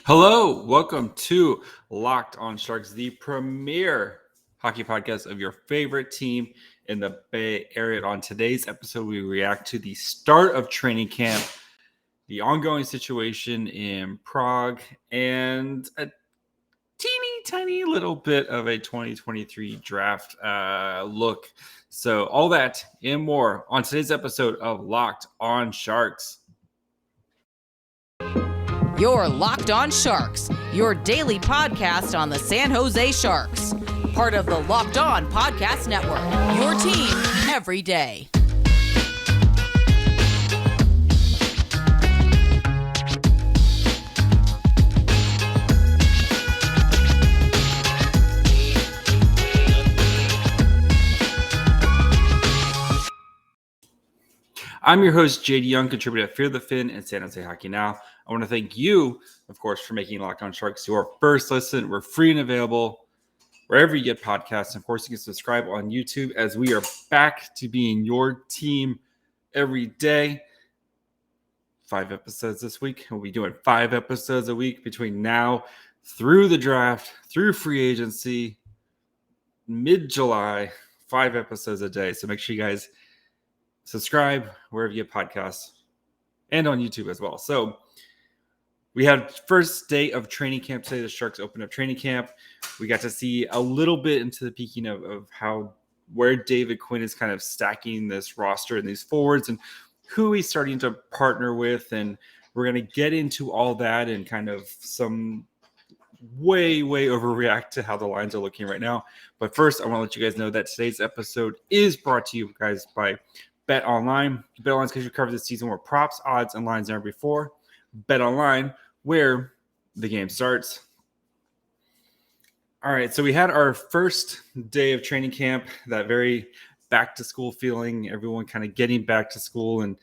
Hello, welcome to Locked on Sharks, the premier hockey podcast of your favorite team in the Bay Area. On today's episode, we react to the start of training camp, the ongoing situation in Prague, and a teeny tiny little bit of a 2023 draft look. So all that and more on today's episode of Locked on Sharks. You're Locked on Sharks, your daily podcast on the San Jose Sharks. Part of the Locked On Podcast Network, your team every day. I'm your host, JD Young, contributor at Fear the Fin and San Jose Hockey Now. I want to thank you, of course, for making Locked on Sharks your first listen. We're free and available wherever you get podcasts. Of course, you can subscribe on YouTube as we are back to being your team every day. 5 episodes this week. We'll be doing 5 episodes a week between now through the draft, through free agency, mid-July, 5 episodes a day. So make sure you guys subscribe wherever you get podcasts and on YouTube as well. So we had first day of training camp today. The Sharks opened up training camp. We got to see a little bit into the peeking of where David Quinn is kind of stacking this roster and these forwards and who he's starting to partner with. And we're going to get into all that and kind of some way overreact to how the lines are looking right now. But first, I want to let you guys know that today's episode is brought to you guys by BetOnline. BetOnline is because you cover the season where props, odds, and lines never before. BetOnline, where the game starts. All right, so we had our first day of training camp, that very back-to-school feeling, everyone kind of getting back to school and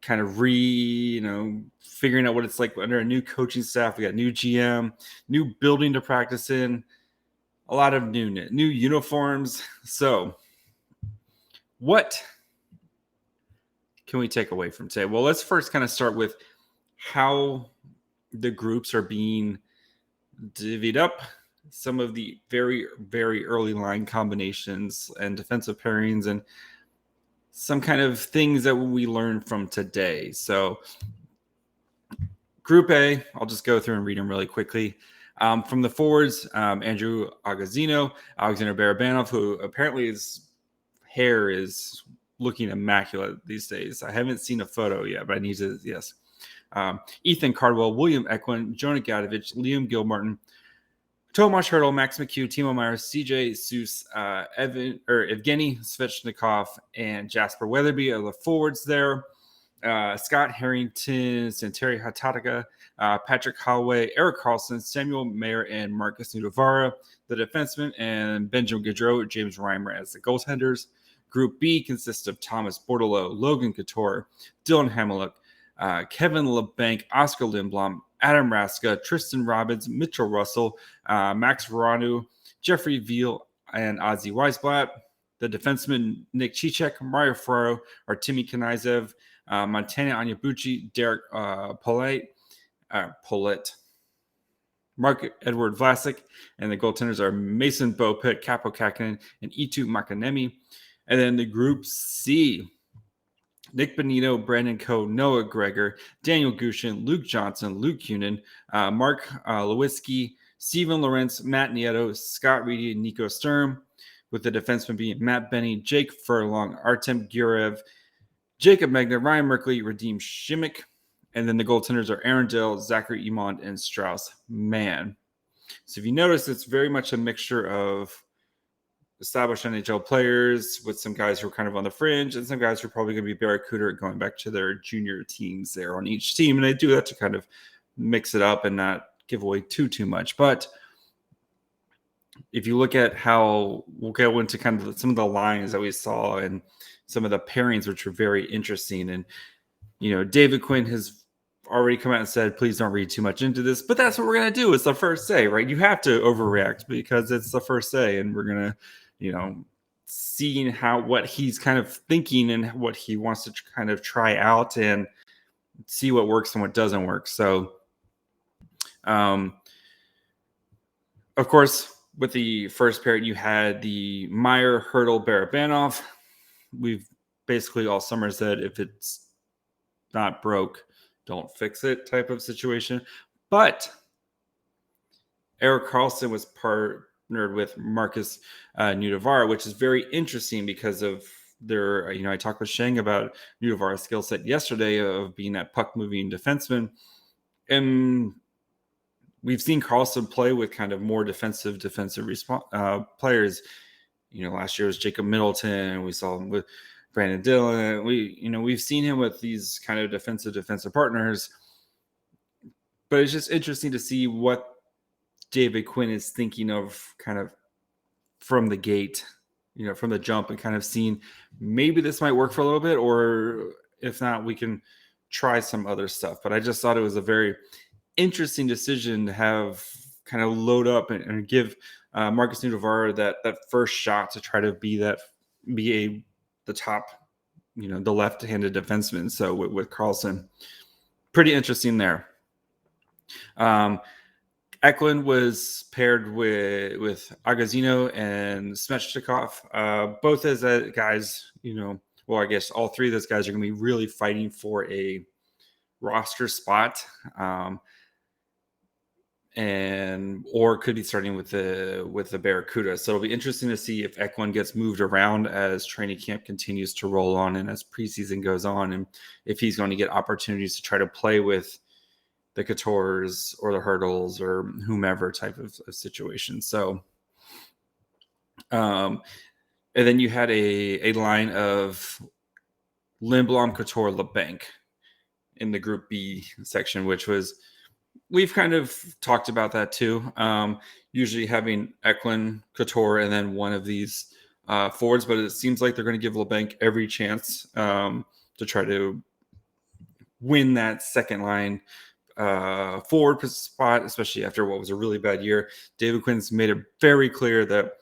kind of figuring out what it's like under a new coaching staff. We got new GM, new building to practice in, a lot of new uniforms. So what can we take away from today? Well, let's first kind of start with how the groups are being divvied up, some of the very early line combinations and defensive pairings, and some kind of things that we learned from today. So Group A, I'll just go through and read them really quickly. From the forwards, Andrew Agazino, Alexander Barabanov, who apparently his hair is looking immaculate these days. I haven't seen a photo yet, but I need to, yes. Ethan Cardwell, William Eklund, Jonah Gadovich, Liam Gilmartin, Tomasz Hertl, Max McHugh, Timo Myers, CJ Seuss, Evgeny Svechnikov, and Jasper Weatherby are the forwards there. Scott Harrington, Santeri Hatataka, Patrick Holloway, Erik Karlsson, Samuel Mayer, and Marcus Nudavara, the defensemen, and Benjamin Gaudreau, James Reimer as the goaltenders. Group B consists of Thomas Bordelot, Logan Couture, Dylan Hameliuk, Kevin LeBanc, Oscar Lindblom, Adam Raska, Tristan Robbins, Mitchell Russell, Max Veranu, Jeffrey Veal, and Ozzy Weisblatt. The defensemen Nick Cicek, Mario Ferraro, Artemi Kanizev, Montana Onyebuchi, Derek Paulette, Mark Edward Vlasic, and the goaltenders are Mason Beaupit, Capo Kakinen, and Itu Makanemi. And then the Group C, Nick Bonito, Brandon Coe, Noah Gregor, Daniel Gushin, Luke Johnson, Luke Kunin, Mark Lewinsky, Steven Lawrence, Matt Nieto, Scott Reedy, and Nico Sturm, with the defensemen being Matt Benny, Jake Furlong, Artem Gurev, Jacob Magna, Ryan Merkley, Radim Shimmick, and then the goaltenders are Aaron Dill, Zachary Emond, and Strauss Mann. So if you notice, it's very much a mixture of established NHL players with some guys who are kind of on the fringe and some guys who are probably going to be Barracuda going back to their junior teams there on each team. And they do that to kind of mix it up and not give away too much. But if you look at how we'll go into kind of some of the lines that we saw and some of the pairings, which were very interesting. And, David Quinn has already come out and said, please don't read too much into this, but that's what we're going to do. It's the first day, right? You have to overreact because it's the first day and we're going to, seeing what he's kind of thinking and what he wants to kind of try out and see what works and what doesn't work. So Of course, with the first pair, you had the Meyer, Hurdle, Barabanov. We've basically all summer said if it's not broke, don't fix it type of situation. But Erik Karlsson was partnered with Marcus Nudavara, which is very interesting because of their, I talked with Sheng about Nudavara's skill set yesterday of being that puck moving defenseman. And we've seen Karlsson play with kind of more defensive players. Last year was Jacob Middleton. We saw him with Brandon Dillon. We've seen him with these kind of defensive partners. But it's just interesting to see what David Quinn is thinking of kind of from the gate, from the jump, and kind of seeing maybe this might work for a little bit, or if not, we can try some other stuff. But I just thought it was a very interesting decision to have kind of load up and give Marcus Nudavara that first shot to try to be the top, the left-handed defenseman. So with Karlsson, pretty interesting there. Eklund was paired with Agazino and Svechnikov, both as guys, I guess all three of those guys are going to be really fighting for a roster spot, or could be starting with the Barracuda. So it'll be interesting to see if Eklund gets moved around as training camp continues to roll on and as preseason goes on, and if he's going to get opportunities to try to play with the Coutures or the Hurdles or whomever type of situation. So, and then you had a line of Lindblom, Couture, LeBanc in the Group B section, which was, we've kind of talked about that too. Usually having Eklund, Couture, and then one of these forwards, but it seems like they're going to give LeBanc every chance to try to win that second line forward spot, especially after what was a really bad year. David Quinn's made it very clear that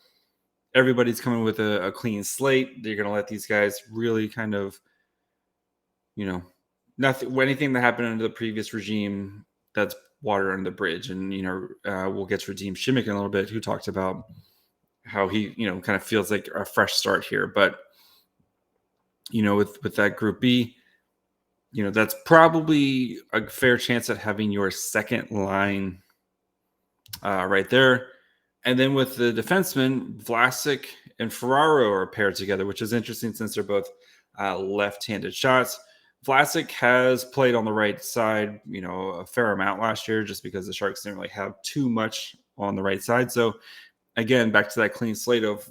everybody's coming with a clean slate. They're going to let these guys really kind of, anything that happened under the previous regime, that's water under the bridge. And, we'll get to Radim Šimik in a little bit, who talked about how he, kind of feels like a fresh start here. But, with that Group B, that's probably a fair chance at having your second line right there. And then with the defensemen, Vlasic and Ferraro are paired together, which is interesting since they're both left-handed shots. Vlasic has played on the right side, a fair amount last year, just because the Sharks didn't really have too much on the right side. So again, back to that clean slate of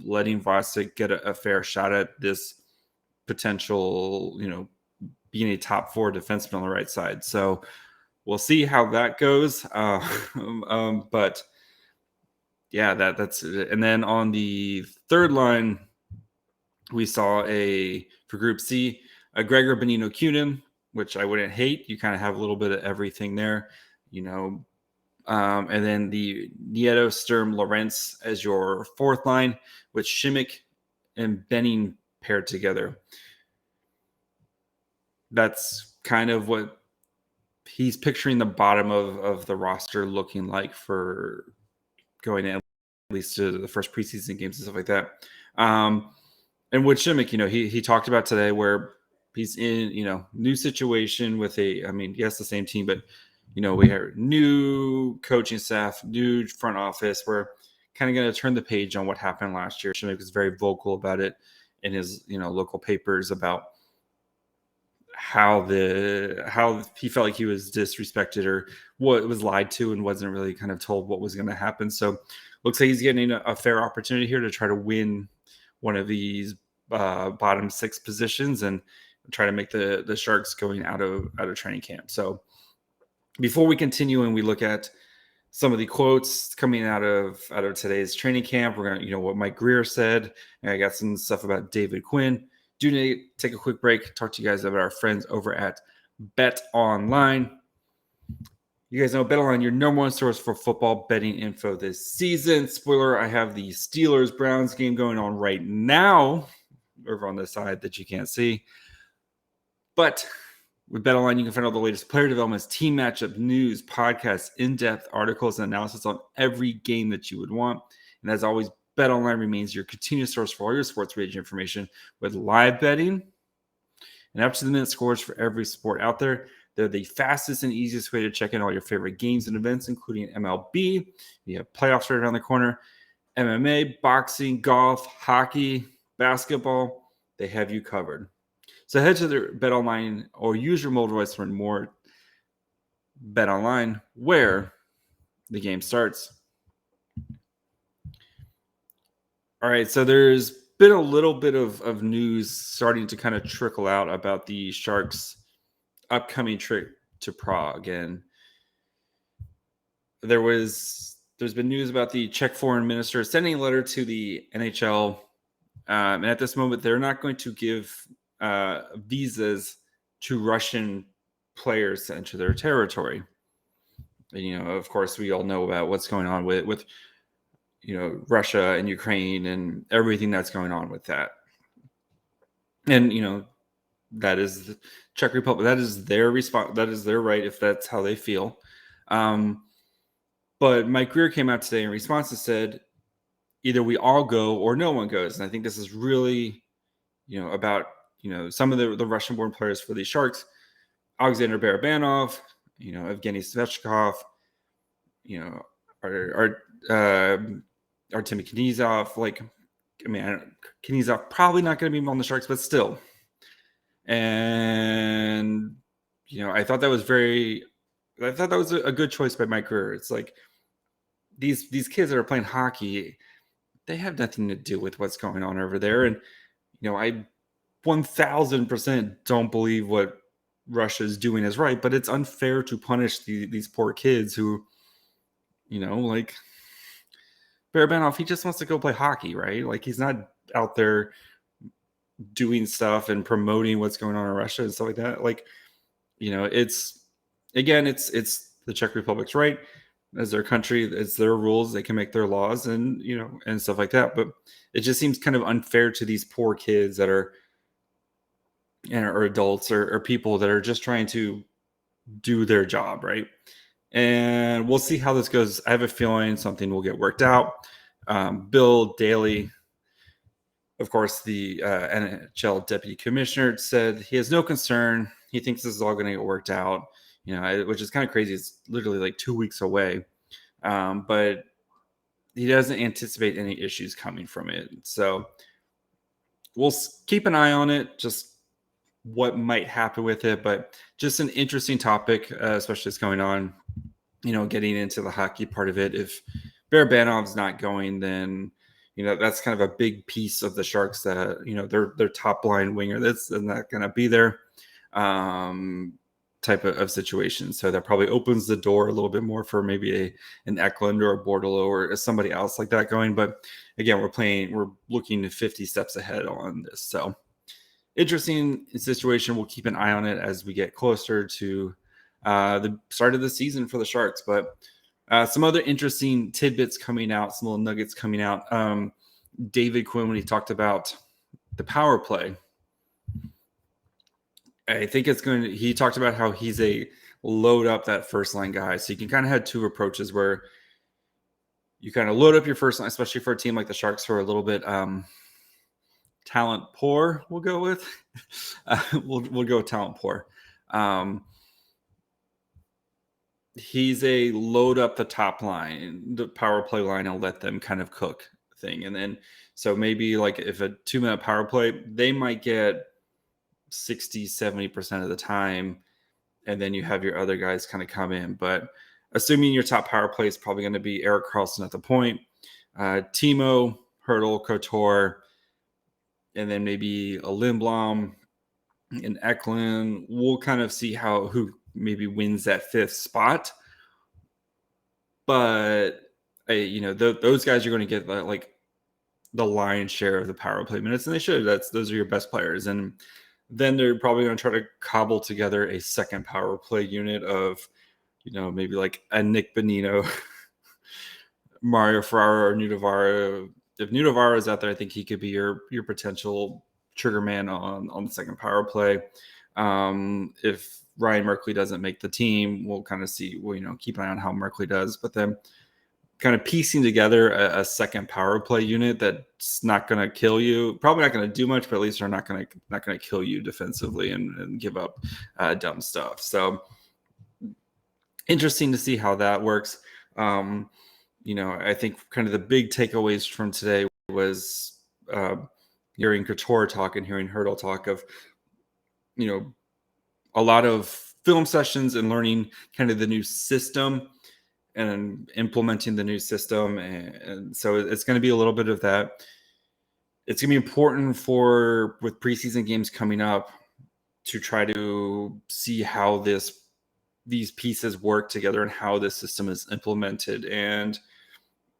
letting Vlasic get a fair shot at this potential, being a top four defenseman on the right side. So we'll see how that goes. But yeah, that's it. And then on the third line, we saw for Group C, a Gregor Benino Cunin, which I wouldn't hate. You kind of have a little bit of everything there, and then the Nieto, Sturm, Lorentz as your fourth line, with Šimik and Benning paired together. That's kind of what he's picturing the bottom of the roster looking like for going at least to the first preseason games and stuff like that. And with Šimik, he talked about today where he's in, new situation with yes, the same team, but, we have new coaching staff, new front office. We're kind of going to turn the page on what happened last year. Šimik was very vocal about it in his, local papers about how he felt like he was disrespected or what was lied to and wasn't really kind of told what was going to happen. So looks like he's getting a fair opportunity here to try to win one of these bottom six positions and try to make the Sharks going out of training camp. So before we continue and we look at some of the quotes coming out of today's training camp, we're going to, what Mike Grier said, and I got some stuff about David Quinn. Do need to take a quick break, talk to you guys about our friends over at BetOnline. You guys know BetOnline, your number one source for football betting info this season. Spoiler, I have the Steelers-Browns game going on right now over on the side that you can't see. But With BetOnline, you can find all the latest player developments, team matchup news, podcasts, in-depth articles, and analysis on every game that you would want. And as always, BetOnline remains your continuous source for all your sports wagering information with live betting and up-to-the-minute scores for every sport out there. They're the fastest and easiest way to check in all your favorite games and events, including MLB. You have playoffs right around the corner, MMA, boxing, golf, hockey, basketball. They have you covered. So head to their BetOnline or use your mobile device to learn more. BetOnline, where the game starts. All right, so there's been a little bit of news starting to kind of trickle out about the Sharks' upcoming trip to Prague, and there's been news about the Czech foreign minister sending a letter to the NHL, and at this moment, they're not going to give visas to Russian players to enter their territory. And, of course, we all know about what's going on with Russia and Ukraine and everything that's going on with that. And, that is the Czech Republic. That is their response. That is their right if that's how they feel. But Mike Grier came out today in response and said, either we all go or no one goes. And I think this is really, about, some of the Russian-born players for the Sharks, Alexander Barabanov, Evgeny Svechkov, Artemi Knizov. Knizov probably not going to be on the Sharks, but still. And, I thought that was a good choice by Mike Grier. It's like these kids that are playing hockey, they have nothing to do with what's going on over there. And, I 1000% don't believe what Russia is doing is right, but it's unfair to punish these poor kids who, like Barabanov, he just wants to go play hockey, right? Like he's not out there doing stuff and promoting what's going on in Russia and stuff like that. Like, it's the Czech Republic's right as their country. It's their rules. They can make their laws and, and stuff like that. But it just seems kind of unfair to these poor kids that are, or adults or people that are just trying to do their job, right? And we'll see how this goes. I have a feeling something will get worked out. Bill Daly, of course, the NHL deputy commissioner, said he has no concern. He thinks this is all going to get worked out, which is kind of crazy. It's literally like 2 weeks away. But he doesn't anticipate any issues coming from it. So we'll keep an eye on it, just what might happen with it. But just an interesting topic, especially as going on, getting into the hockey part of it. If Barabanov's not going, then that's kind of a big piece of the Sharks that their top line winger that's not going to be there, type of situation. So that probably opens the door a little bit more for maybe an Eklund or a Bordeleau or somebody else like that going. But again, we're looking 50 steps ahead on this. So interesting situation. We'll keep an eye on it as we get closer to the start of the season for the Sharks. But some other interesting tidbits coming out, some little nuggets coming out. David Quinn, when he talked about the power play, I think he talked about how he's a load up that first line guy. So you can kind of have two approaches where you kind of load up your first line, especially for a team like the Sharks who are a little bit talent poor. We'll go with we'll go with talent poor. He's a load up the top line, the power play line, and let them kind of cook thing. And then, so maybe like if a 2-minute power play, they might get 60-70% of the time. And then you have your other guys kind of come in. But assuming your top power play is probably going to be Erik Karlsson at the point, Timo, Hertl, Couture, and then maybe a Lindblom and Eklund. We'll kind of see who maybe wins that fifth spot. But those guys are going to get like the lion's share of the power play minutes, and they should. Those are your best players. And then they're probably going to try to cobble together a second power play unit of, maybe like a Nick Bonino, Mario Ferraro, or Nudavara. If Nudavara is out there, I think he could be your potential trigger man on the second power play. If Ryan Merkley doesn't make the team, we'll kind of see, keep an eye on how Merkley does. But then kind of piecing together a second power play unit that's not going to kill you, probably not going to do much, but at least they're not going to kill you defensively and give up dumb stuff. So interesting to see how that works. I think kind of the big takeaways from today was hearing Couture talk and hearing Hurdle talk of, a lot of film sessions and learning kind of the new system and implementing the new system. And so it's going to be a little bit of that. It's going to be important with preseason games coming up to try to see how these pieces work together and how this system is implemented, and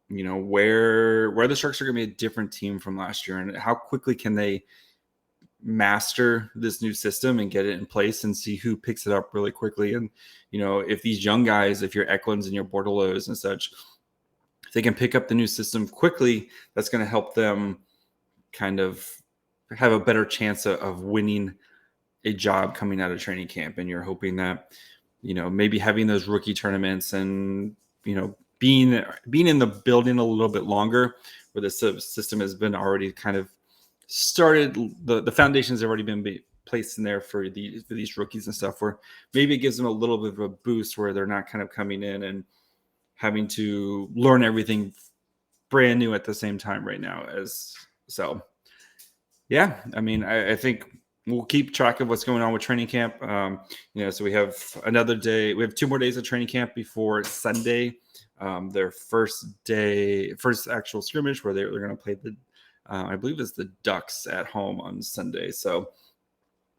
where the Sharks are going to be a different team from last year, and how quickly can they master this new system and get it in place and see who picks it up really quickly. And if these young guys, if your Eklunds and your Bordelots and such, if they can pick up the new system quickly, that's going to help them kind of have a better chance of winning a job coming out of training camp. And you're hoping that maybe having those rookie tournaments and being in the building a little bit longer, where the system has been already kind of started, the foundations have already been placed in there for these rookies and stuff, where maybe it gives them a little bit of a boost where they're not kind of coming in and having to learn everything brand new at the same time right now. So I think we'll keep track of what's going on with training camp. So we have another day. We have 2 more days of training camp before Sunday, their first actual scrimmage, where they're going to play I believe it's the Ducks at home on Sunday. So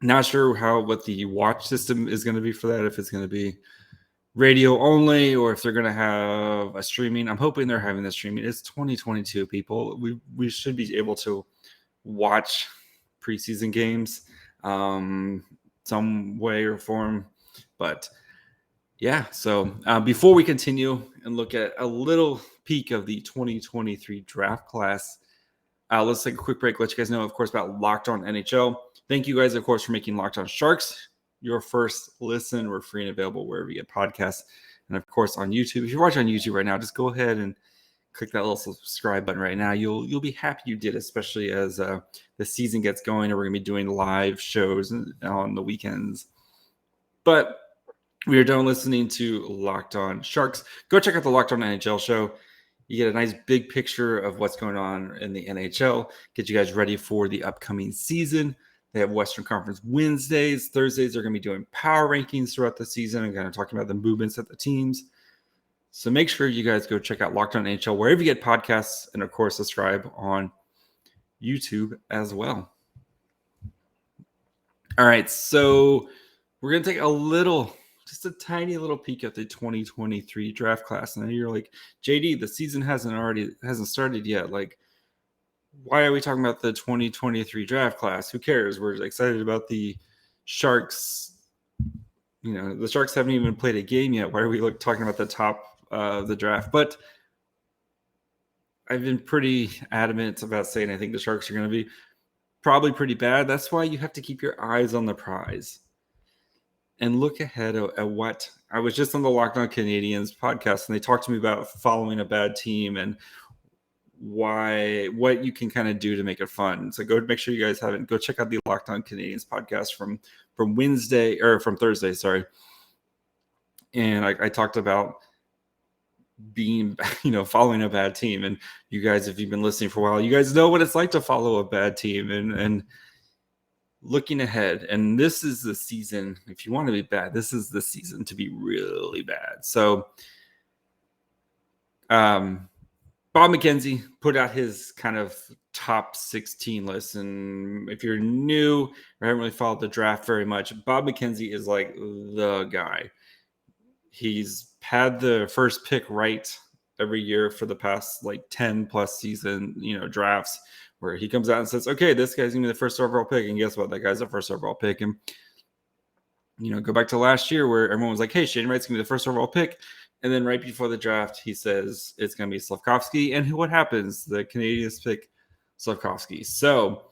not sure what the watch system is going to be for that, if it's going to be radio only or if they're going to have a streaming. I'm hoping they're having the streaming. It's 2022, people. We should be able to watch preseason games some way or form. But so before we continue and look at a little peek of the 2023 draft class, let's take a quick break. Let you guys know, of course, about Locked On NHL. Thank you guys, of course, for making Locked On Sharks your first listen. We're free and available wherever you get podcasts. And, of course, on YouTube. If you're watching on YouTube right now, just go ahead and click that little subscribe button right now. You'll be happy you did, especially as the season gets going, and we're going to be doing live shows on the weekends. But we are done listening to Locked On Sharks. Go check out the Locked On NHL show. You get a nice big picture of what's going on in the NHL, get you guys ready for the upcoming season. They have Western Conference Wednesdays. Thursdays, they're going to be doing power rankings throughout the season and kind of talking about the movements of the teams. So make sure you guys go check out Locked On NHL wherever you get podcasts, and, of course, subscribe on YouTube as well. All right, so we're going to take just a tiny little peek at the 2023 draft class. And then you're like, JD, the season hasn't started yet. Like, why are we talking about the 2023 draft class? Who cares? We're excited about the Sharks. The Sharks haven't even played a game yet. Why are we talking about the top of the draft? But I've been pretty adamant about saying I think the Sharks are going to be probably pretty bad. That's why you have to keep your eyes on the prize and look ahead at what I was just on the Locked On Canadiens podcast, and they talked to me about following a bad team and what you can kind of do to make it fun. So make sure you guys go check out the Locked On Canadiens podcast from Wednesday, or from Thursday, sorry. And I talked about being, following a bad team. And you guys, if you've been listening for a while, you guys know what it's like to follow a bad team and looking ahead. And this is the season, if you want to be bad, this is the season to be really bad. So Bob McKenzie put out his kind of top 16 list. And if you're new or haven't really followed the draft very much, Bob McKenzie is like the guy. He's had the first pick right every year for the past 10 plus season, drafts, where he comes out and says, okay, this guy's going to be the first overall pick. And guess what? That guy's the first overall pick. And, go back to last year where everyone was like, hey, Shane Wright's going to be the first overall pick. And then right before the draft, he says it's going to be Slafkovsky. And what happens? The Canadiens pick Slafkovsky. So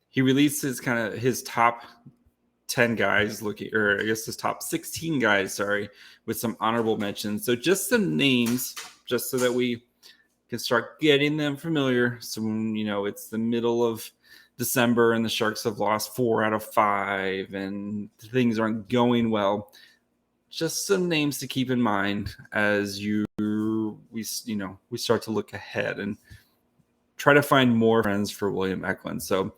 he released his top 10 guys looking, or I guess this top 16 guys, sorry, with some honorable mentions. So just some names, just so that we can start getting them familiar. So when, it's the middle of December and the Sharks have lost 4 out of 5 and things aren't going well. Just some names to keep in mind as we start to look ahead and try to find more friends for William Eklund. So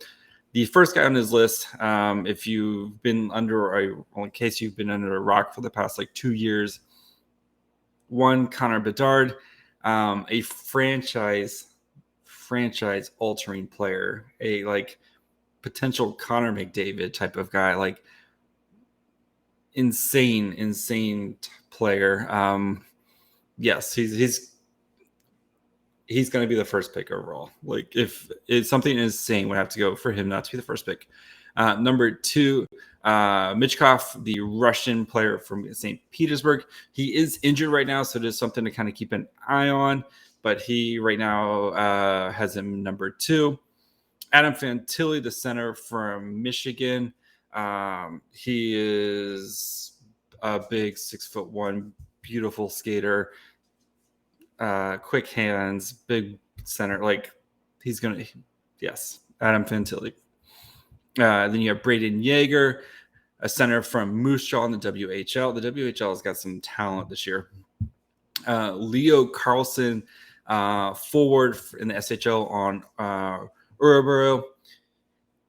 the first guy on his list, if you've been in case you've been under a rock for the past 2 years, one, Connor Bedard, a franchise altering player, a potential Connor McDavid type of guy, insane player. Yes, he's going to be the first pick overall. If it's something insane would have to go for him not to be the first pick. Number 2, Michkov, the Russian player from St. Petersburg. He is injured right now, so it is something to kind of keep an eye on. But he right now has him number 2. Adam Fantilli, the center from Michigan. He is a big 6'1", beautiful skater, quick hands, big center. Adam Fantilli. Then you have Braden Yeager, a center from Moose Jaw in the WHL. The WHL has got some talent this year. Leo Carlson, forward in the SHL on Uraburo.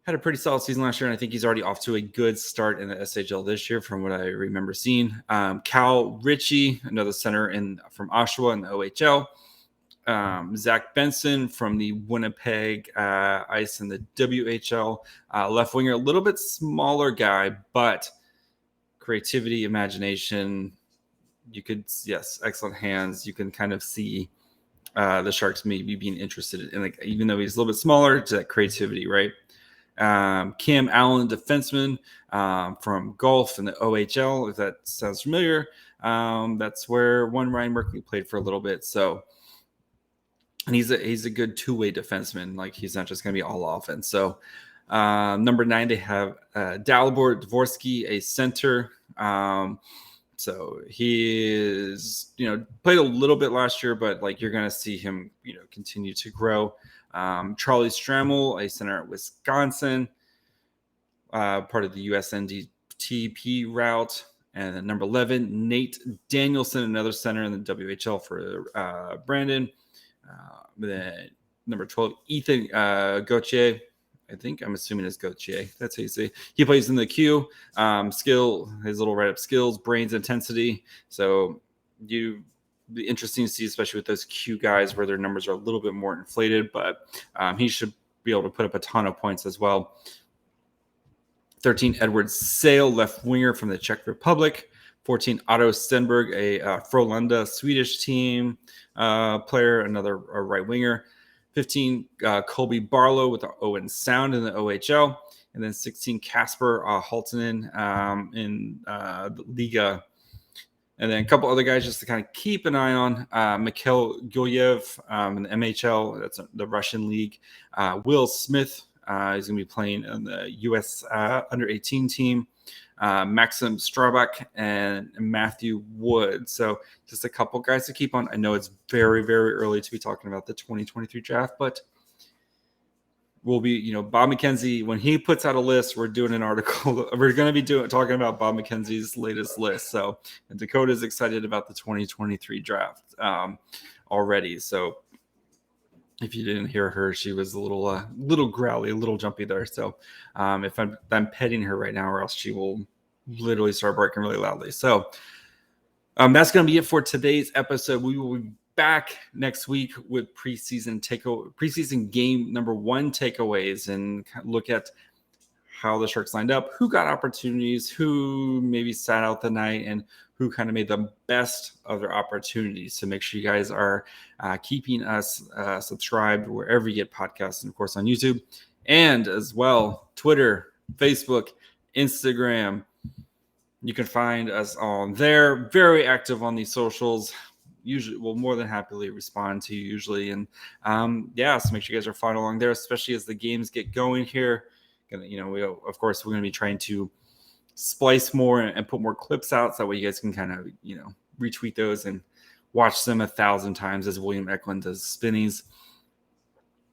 Had a pretty solid season last year, and I think he's already off to a good start in the SHL this year from what I remember seeing. Cal Ritchie, another center from Oshawa in the OHL. Zach Benson from the Winnipeg Ice in the WHL. Left winger, a little bit smaller guy, but creativity, imagination. Excellent hands. You can kind of see the Sharks maybe being interested in, even though he's a little bit smaller, to that creativity, right? Cam Allen, defenseman from Gulf in the OHL, if that sounds familiar. That's where one Ryan Merkley played for a little bit. So, and he's a good two-way defenseman. He's not just going to be all offense. So, number 9, they have Dalibor Dvorsky, a center. So he is, played a little bit last year, but you're going to see him, continue to grow. Charlie Strammel, a center at Wisconsin, part of the USNDTP route. And then number 11, Nate Danielson, another center in the WHL for Brandon. Then number 12, Ethan Gauthier. I'm assuming it's Gauthier. That's how you say. He plays in the Q. Skill, his little write-up skills, brains, intensity. So be interesting to see, especially with those Q guys where their numbers are a little bit more inflated, but he should be able to put up a ton of points as well. 13, Edward Sale, left winger from the Czech Republic. 14, Otto Stenberg, a Frölunda Swedish team player, another right winger. 15, Colby Barlow with the Owen Sound in the OHL. And then 16, Kasper Halttunen in the Liga. And then a couple other guys just to kind of keep an eye on. Mikhail Guryev in the MHL. That's the Russian league. Will Smith is going to be playing in the U.S. under-18 team. Maxim Strabak and Matthew Wood. So just a couple guys to keep on. I know it's very, very early to be talking about the 2023 draft, but we'll be, Bob McKenzie, when he puts out a list, we're doing an article. We're going to be talking about Bob McKenzie's latest list. So and Dakota's excited about the 2023 draft already. So if you didn't hear her, she was a little growly, a little jumpy there. So if I'm petting her right now, or else she will literally start barking really loudly. So that's going to be it for today's episode. We will be back next week with preseason game number 1 takeaways, and look at how the Sharks lined up, who got opportunities, who maybe sat out the night, and who kind of made the best of their opportunities. So make sure you guys are keeping us subscribed wherever you get podcasts, and of course on YouTube, and as well Twitter, Facebook, Instagram. You can find us on there. Very active on these socials. Usually, we'll more than happily respond to you usually. And so make sure you guys are following along there, especially as the games get going here. We're going to be trying to splice more and put more clips out, so that way you guys can kind of, retweet those and watch them 1,000 times as William Eklund does spinnies.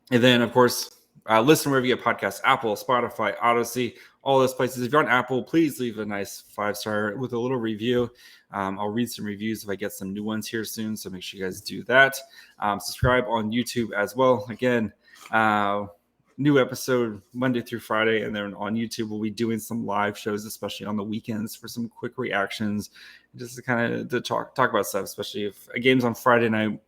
And then, of course, listen wherever you get podcasts, Apple, Spotify, Odyssey, all those places. If you're on Apple, please leave a nice 5-star with a little review. I'll read some reviews if I get some new ones here soon, so make sure you guys do that. Subscribe on YouTube as well. Again, new episode Monday through Friday, and then on YouTube we'll be doing some live shows, especially on the weekends, for some quick reactions, just to kind of to talk about stuff, especially if a game's on Friday night.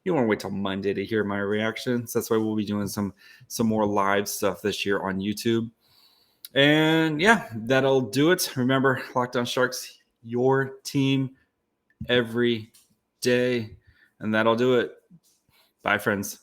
You don't want to wait till Monday to hear my reactions. That's why we'll be doing some more live stuff this year on YouTube. And yeah, that'll do it. Remember, Locked On Sharks, your team every day. And that'll do it. Bye, friends.